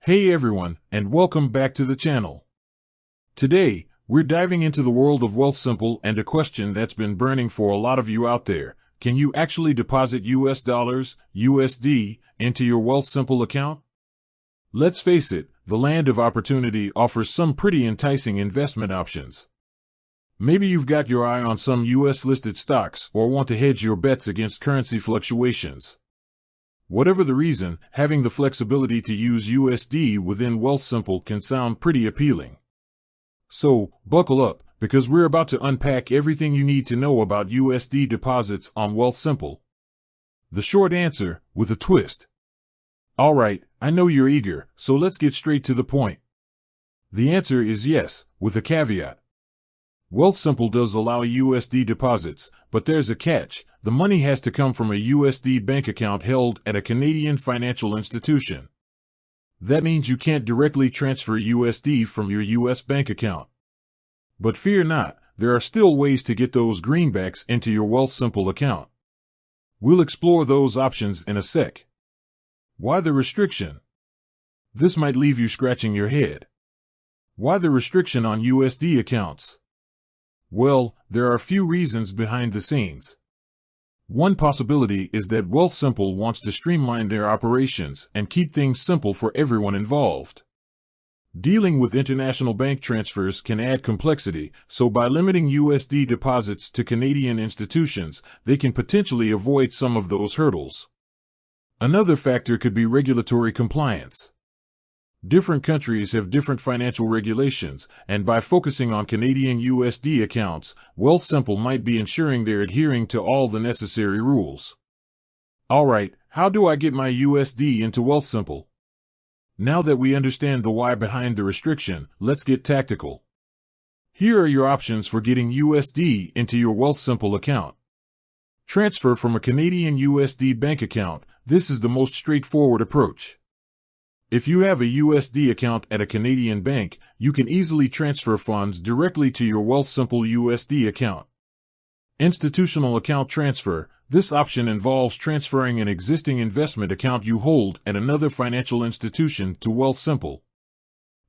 Hey everyone, and welcome back to the channel. Today, we're diving into the world of Wealthsimple and a question that's been burning for a lot of you out there. Can you actually deposit US dollars, USD, into your Wealthsimple account? Let's face it, the land of opportunity offers some pretty enticing investment options. Maybe you've got your eye on some US-listed stocks or want to hedge your bets against currency fluctuations. Whatever the reason, having the flexibility to use USD within Wealthsimple can sound pretty appealing. So, buckle up, because we're about to unpack everything you need to know about USD deposits on Wealthsimple. The short answer, with a twist. Alright, I know you're eager, so let's get straight to the point. The answer is yes, with a caveat. Wealthsimple does allow USD deposits, but there's a catch. The money has to come from a USD bank account held at a Canadian financial institution. That means you can't directly transfer USD from your US bank account. But fear not, there are still ways to get those greenbacks into your Wealthsimple account. We'll explore those options in a sec. Why the restriction? This might leave you scratching your head. Why the restriction on USD accounts? Well, there are a few reasons behind the scenes. One possibility is that Wealthsimple wants to streamline their operations and keep things simple for everyone involved. Dealing with international bank transfers can add complexity, so by limiting USD deposits to Canadian institutions, they can potentially avoid some of those hurdles. Another factor could be regulatory compliance. Different countries have different financial regulations, and by focusing on Canadian USD accounts, Wealthsimple might be ensuring they're adhering to all the necessary rules. Alright, how do I get my USD into Wealthsimple? Now that we understand the why behind the restriction, let's get tactical. Here are your options for getting USD into your Wealthsimple account. Transfer from a Canadian USD bank account. This is the most straightforward approach. If you have a USD account at a Canadian bank, you can easily transfer funds directly to your Wealthsimple USD account. Institutional account transfer. This option involves transferring an existing investment account you hold at another financial institution to Wealthsimple.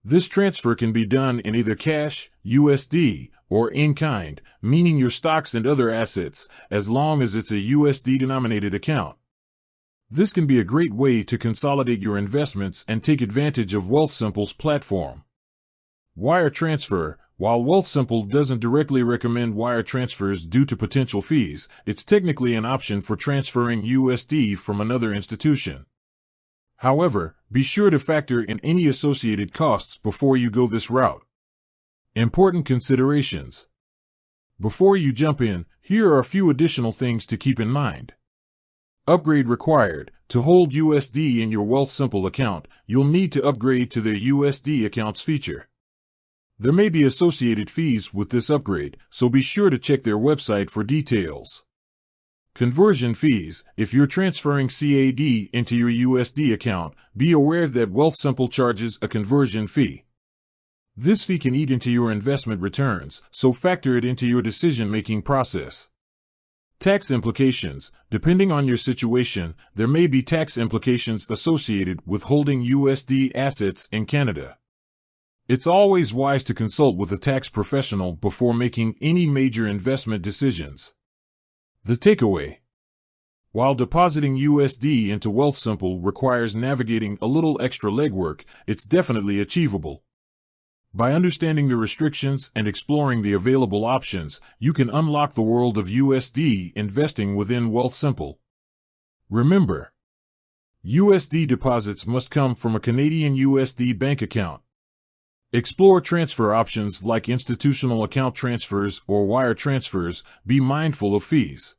This transfer can be done in either cash, USD, or in kind, meaning your stocks and other assets, as long as it's a USD-denominated account. This can be a great way to consolidate your investments and take advantage of Wealthsimple's platform. Wire transfer. While Wealthsimple doesn't directly recommend wire transfers due to potential fees, it's technically an option for transferring USD from another institution. However, be sure to factor in any associated costs before you go this route. Important considerations. Before you jump in, here are a few additional things to keep in mind. Upgrade required. To hold USD in your Wealthsimple account, you'll need to upgrade to the USD accounts feature. There may be associated fees with this upgrade, so be sure to check their website for details. Conversion fees. If you're transferring CAD into your USD account, be aware that Wealthsimple charges a conversion fee. This fee can eat into your investment returns, so factor it into your decision-making process. Tax implications. Depending on your situation, there may be tax implications associated with holding USD assets in Canada. It's always wise to consult with a tax professional before making any major investment decisions. The takeaway. While depositing USD into Wealthsimple requires navigating a little extra legwork, it's definitely achievable. By understanding the restrictions and exploring the available options, you can unlock the world of USD investing within Wealthsimple. Remember, USD deposits must come from a Canadian USD bank account. Explore transfer options like institutional account transfers or wire transfers. Be mindful of fees.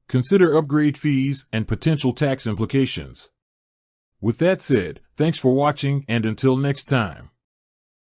Consider upgrade fees and potential tax implications. With that said, thanks for watching, and until next time.